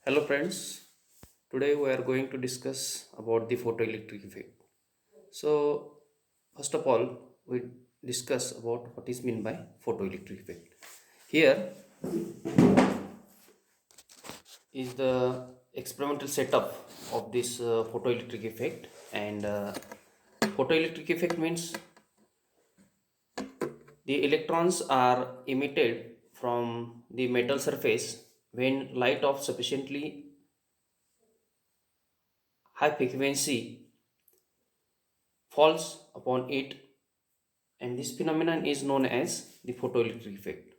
Hello friends, today we are going to discuss about the photoelectric effect. So first of all, we discuss about what is meant by photoelectric effect. Here is the experimental setup of this photoelectric effect, and photoelectric effect means the electrons are emitted from the metal surface when light of sufficiently high frequency falls upon it, and this phenomenon is known as the photoelectric effect.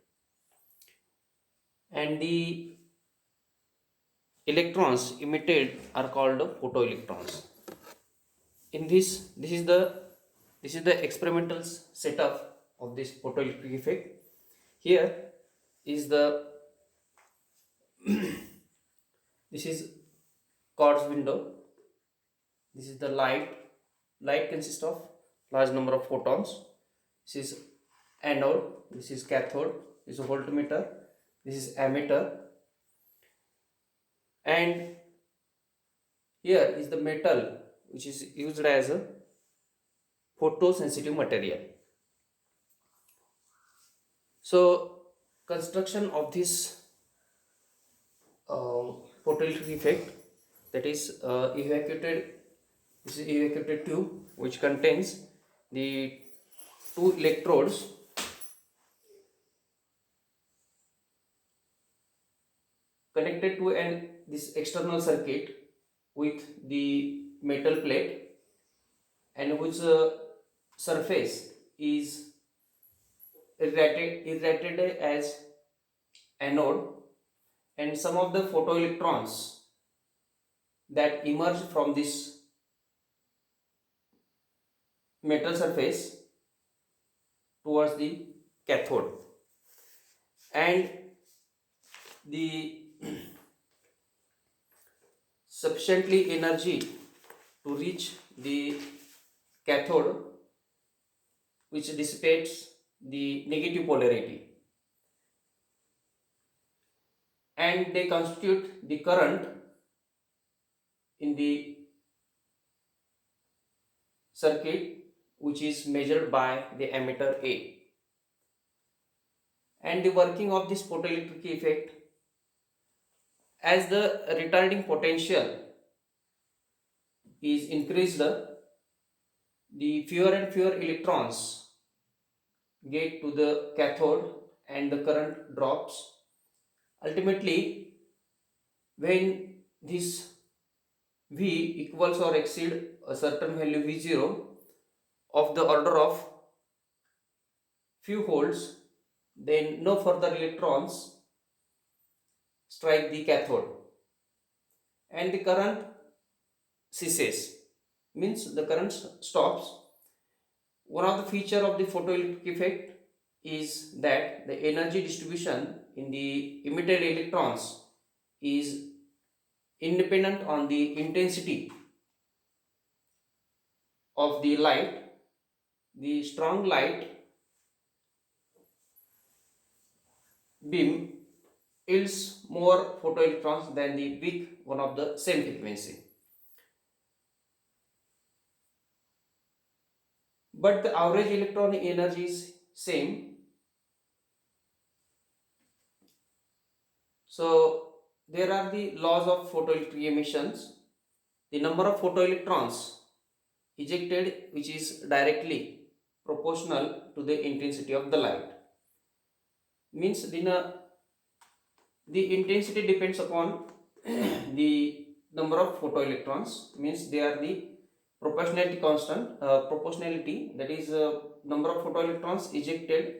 And the electrons emitted are called photoelectrons. In this is the experimental setup of this photoelectric effect. Here is the this is quartz window. This is the light consists of large number of photons. This is anode, this is cathode, this is voltmeter, this is ammeter, and here is the metal which is used as a photosensitive material. So construction of this photoelectric effect, that is evacuated this is evacuated tube which contains the two electrodes connected to an this external circuit with the metal plate, and whose surface is irradiated as anode, and some of the photoelectrons that emerge from this metal surface towards the cathode, and the sufficiently energy to reach the cathode, which dissipates the negative polarity, and they constitute the current in the circuit, which is measured by the ammeter A. And the working of this photoelectric effect, as the retarding potential is increased, the fewer and fewer electrons get to the cathode and the current drops. Ultimately, when this V equals or exceed a certain value V0 of the order of few volts, then no further electrons strike the cathode and the current ceases, means the current stops. One of the feature of the photoelectric effect is that the energy distribution in the emitted electrons is independent on the intensity of the light. The strong light beam yields more photoelectrons than the weak one of the same frequency. But the average electron energy is same. So there are the laws of photoelectric emissions. The number of photoelectrons ejected, which is directly proportional to the intensity of the light, means the intensity depends upon the number of photoelectrons, means they are the proportionality constant, proportionality, that is number of photoelectrons ejected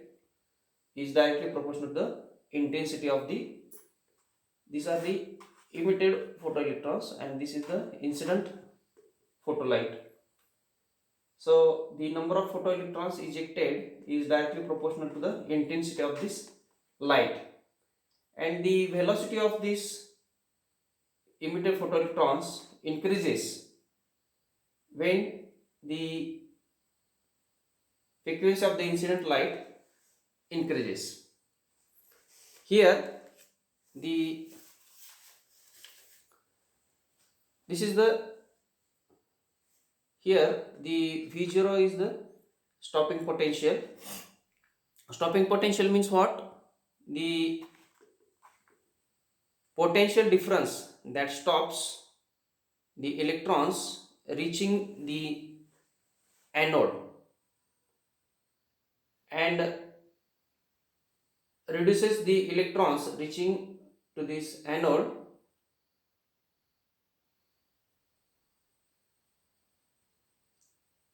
is directly proportional to the intensity of the, these are the emitted photoelectrons and this is the incident photolight. So the number of photoelectrons ejected is directly proportional to the intensity of this light, and the velocity of this emitted photoelectrons increases when the frequency of the incident light increases. Here the this is the, here the V0 is the stopping potential. Stopping potential means what? The potential difference that stops the electrons reaching the anode and reduces the electrons reaching to this anode.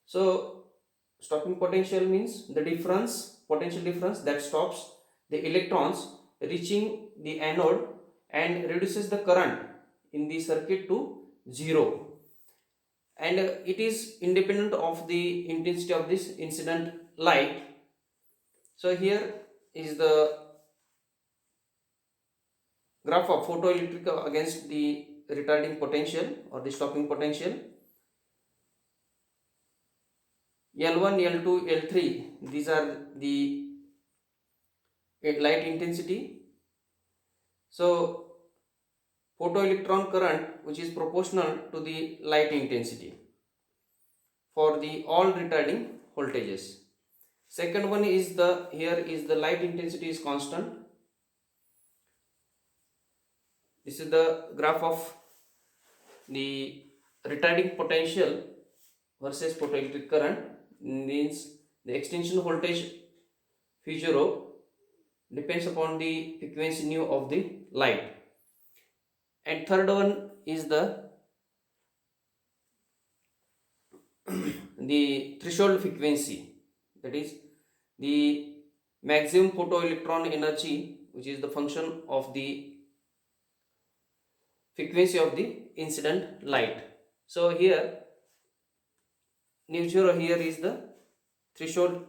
So stopping potential means the potential difference that stops the electrons reaching the anode and reduces the current in the circuit to zero, and it is independent of the intensity of this incident light. So here is the graph of photoelectric against the retarding potential or the stopping potential. L1, L2, L3, these are the light intensity. So photoelectron current, which is proportional to the light intensity for the all retarding voltages. Second one is the, here is the light intensity is constant. This is the graph of the retarding potential versus photoelectric current, means the extension voltage V0 depends upon the frequency nu of the light. And third one is the the threshold frequency, that is the maximum photoelectron energy, which is the function of the frequency of the incident light. So here nu 0 here is the threshold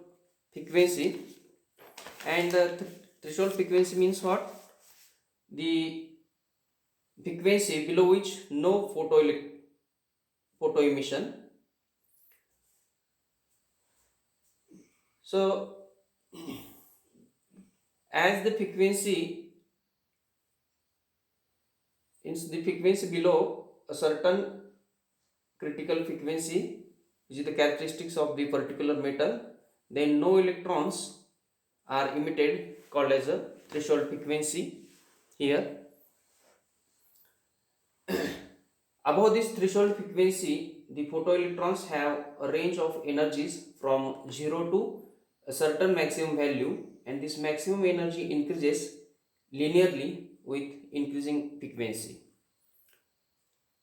frequency, and the threshold frequency means what? The frequency below which no photo emission. So as the frequency below a certain critical frequency, which is the characteristics of the particular metal, then no electrons are emitted, called as a threshold frequency here. Above this threshold frequency, the photoelectrons have a range of energies from 0 to a certain maximum value, and this maximum energy increases linearly with increasing frequency.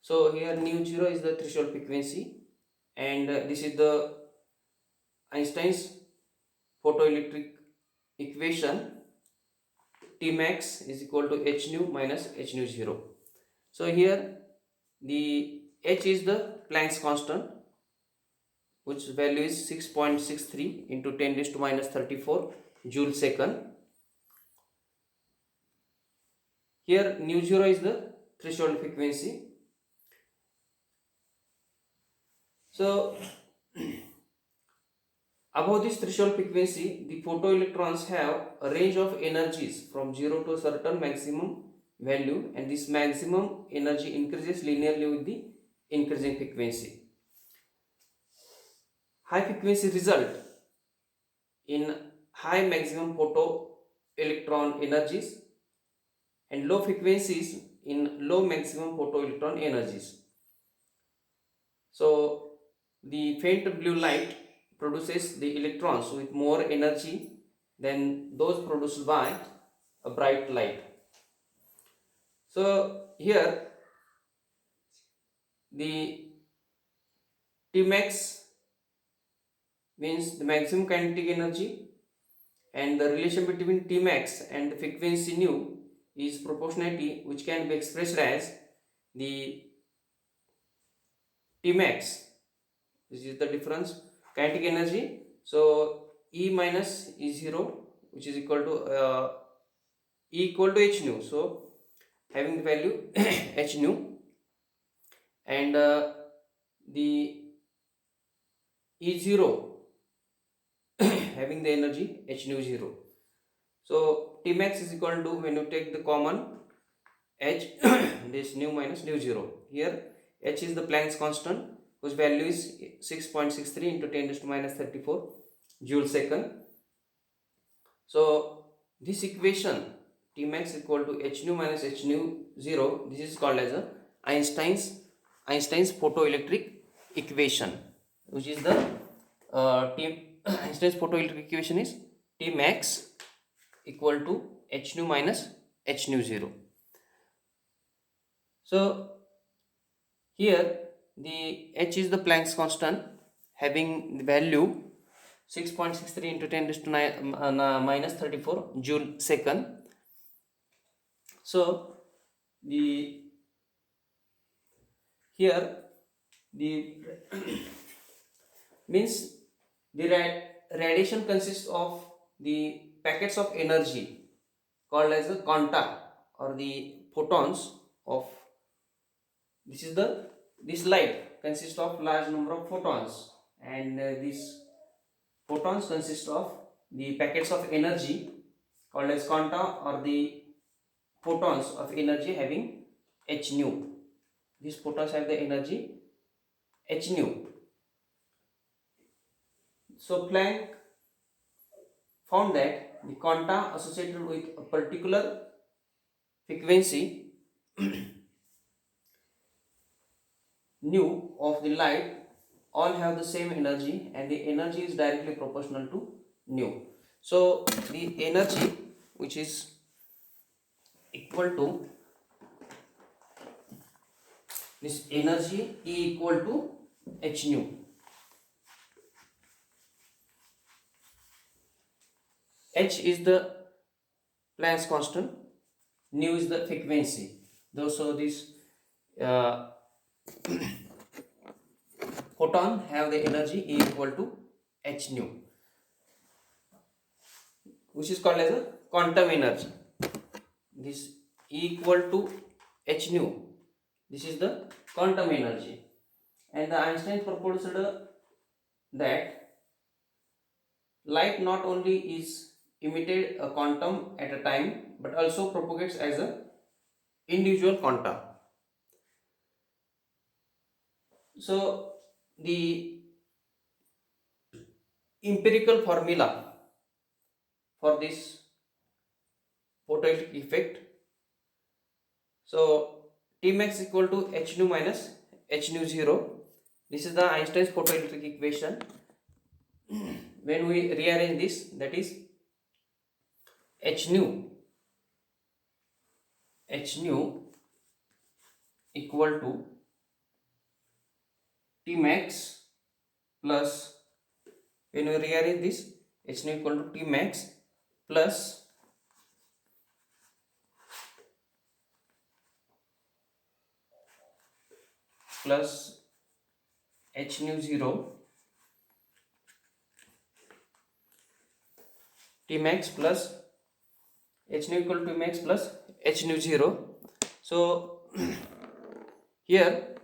So here nu 0 is the threshold frequency, and this is the Einstein's photoelectric equation. T max is equal to h nu minus h nu 0. So here the h is the Planck's constant, which value is 6.63 into 10 raised to minus 34 joule second. Here nu 0 is the threshold frequency. So above this threshold frequency, the photoelectrons have a range of energies from 0 to a certain maximum value, and this maximum energy increases linearly with the increasing frequency. High frequency result in high maximum photoelectron energies, and low frequencies in low maximum photoelectron energies. So the faint blue light produces the electrons with more energy than those produced by a bright light. So here the Tmax means the maximum kinetic energy, and the relation between Tmax and the frequency nu is proportionality, which can be expressed as the Tmax, this is the difference kinetic energy, so E minus E0, which is equal to E equal to h nu, so having the value h nu, and the E0 having the energy h nu 0. So Tmax is equal to, when you take the common h, this nu minus nu 0, here H is the Planck's constant, whose value is 6.63 into 10 to minus 34 joule second. So this equation Tmax equal to h nu minus h nu 0, this is called as a Einstein's photoelectric equation, which is the Einstein's photoelectric equation is Tmax equal to h nu minus h nu 0. So here the h is the Planck's constant having the value 6.63 into 10 to minus 34 joule second. So the here the means the radiation consists of the packets of energy called as the quanta or the photons of this light consists of large number of photons, and these photons consist of the packets of energy called as quanta or the photons of energy having h nu. These photons have the energy h nu. So Planck found that the quanta associated with a particular frequency nu of the light all have the same energy, and the energy is directly proportional to nu. So the energy which is equal to this energy E equal to h nu. H is the Planck's constant, nu is the frequency. So this photon have the energy E equal to h nu, which is called as a quantum energy. This E equal to h nu, this is the quantum energy, and the Einstein proposed that light not only is emitted a quantum at a time but also propagates as a individual quanta. So the empirical formula for this photoelectric effect, so Tmax equal to h nu minus h nu 0, this is the Einstein's photoelectric equation. When we rearrange this, that is h nu equal to Tmax plus, when we rearrange this, h nu equal to Tmax plus h nu 0, Tmax plus h nu equal to Tmax plus h nu 0. So here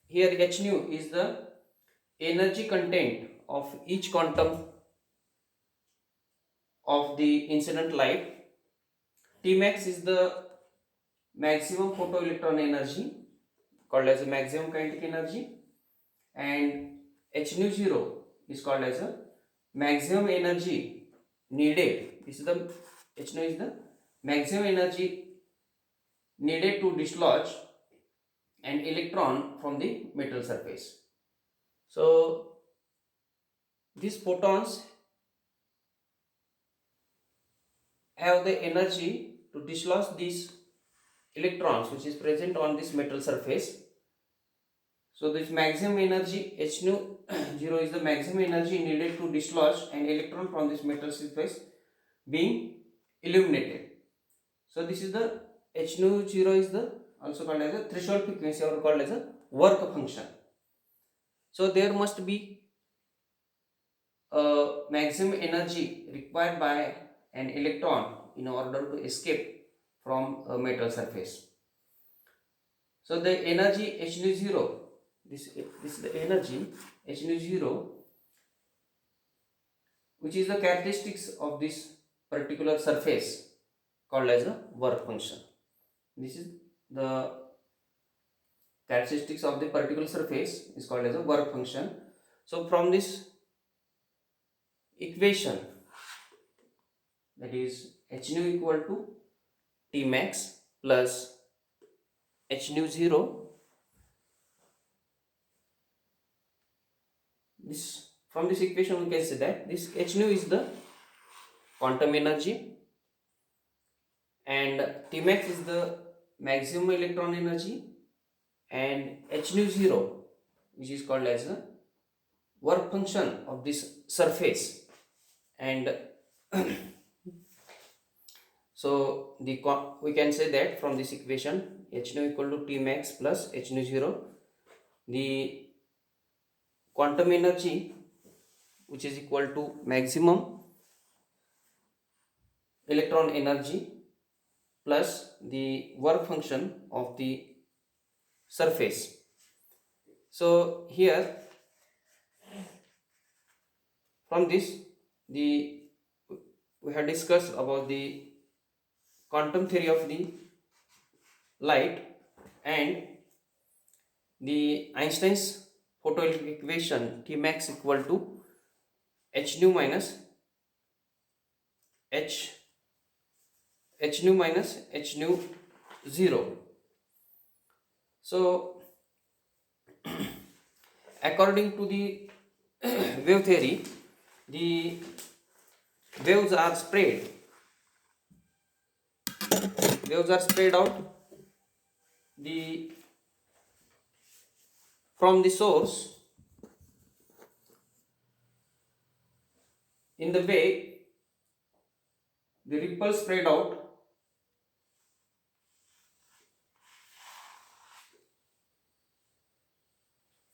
h nu is the energy content of each quantum of the incident light. Tmax is the maximum photoelectron energy called as a maximum kinetic energy, and h nu 0 is called as a maximum energy needed. This is the h nu is the maximum energy needed to dislodge an electron from the metal surface. So these photons have the energy to dislodge these electrons which is present on this metal surface. So this maximum energy h nu 0 is the maximum energy needed to dislodge an electron from this metal surface being illuminated. So this is the h nu 0 is the also called as a threshold frequency or called as a work function. So there must be a maximum energy required by an electron in order to escape from a metal surface. So the energy h nu 0, this is the energy h nu 0, which is the characteristics of this particular surface called as a work function. This is the characteristics of the particular surface is called as a work function. So from this equation, that is h nu equal to T max plus h nu 0, this from this equation we can say that this h nu is the quantum energy and T max is the maximum electron energy, and h nu 0, which is called as the work function of this surface. And so we can say that from this equation h nu equal to T max plus h nu 0, the quantum energy, which is equal to maximum electron energy plus the work function of the surface. So here from this we have discussed about the quantum theory of the light and the Einstein's photoelectric equation T max equal to h nu minus h nu 0. So according to the wave theory, the waves are spread out the from the source in the way the ripple spread out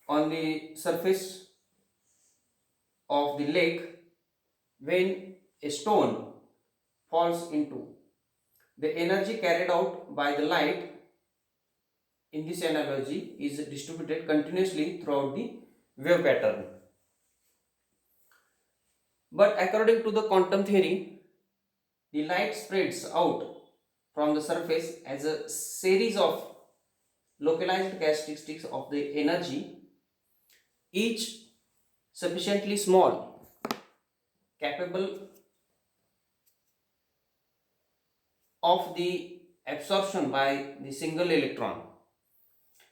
on the surface of the lake when a stone falls into. The energy carried out by the light in this analogy is distributed continuously throughout the wave pattern. But according to the quantum theory, the light spreads out from the surface as a series of localized characteristics of the energy, each sufficiently small, capable of the absorption by the single electron.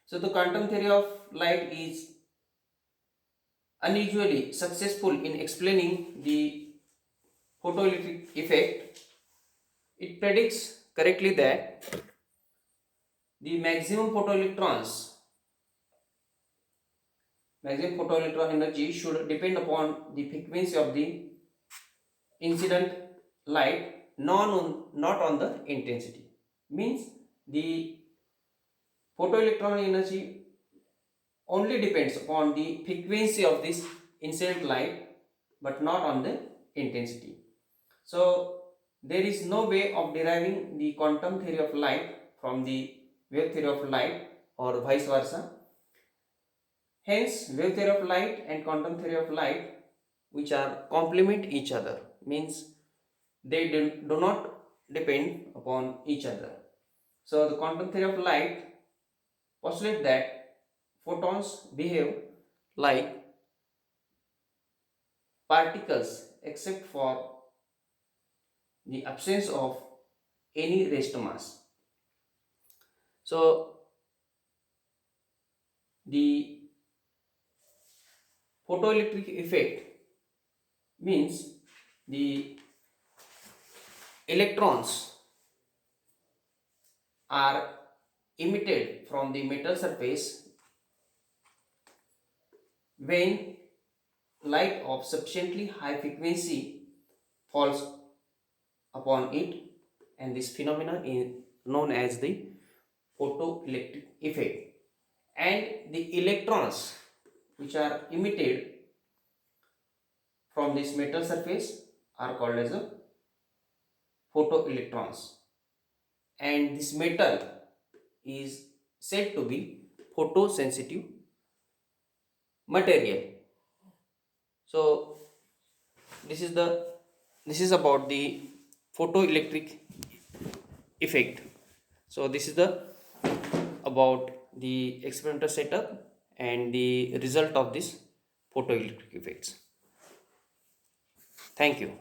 So the quantum theory of light is unusually successful in explaining the photoelectric effect. It predicts correctly that the maximum photoelectron energy should depend upon the frequency of the incident light, not on the intensity. Means the photoelectron energy only depends upon the frequency of this incident light but not on the intensity. So there is no way of deriving the quantum theory of light from the wave theory of light or vice versa. Hence wave theory of light and quantum theory of light, which are complement each other, means they do not depend upon each other. So the quantum theory of light postulates that photons behave like particles except for the absence of any rest mass. So the photoelectric effect means the electrons are emitted from the metal surface when light of sufficiently high frequency falls upon it, and this phenomenon is known as the photoelectric effect. And the electrons which are emitted from this metal surface are called as a photoelectrons, and this metal is said to be photosensitive material. So this is about the photoelectric effect. So this is the about the experimental setup and the result of this photoelectric effects. Thank you.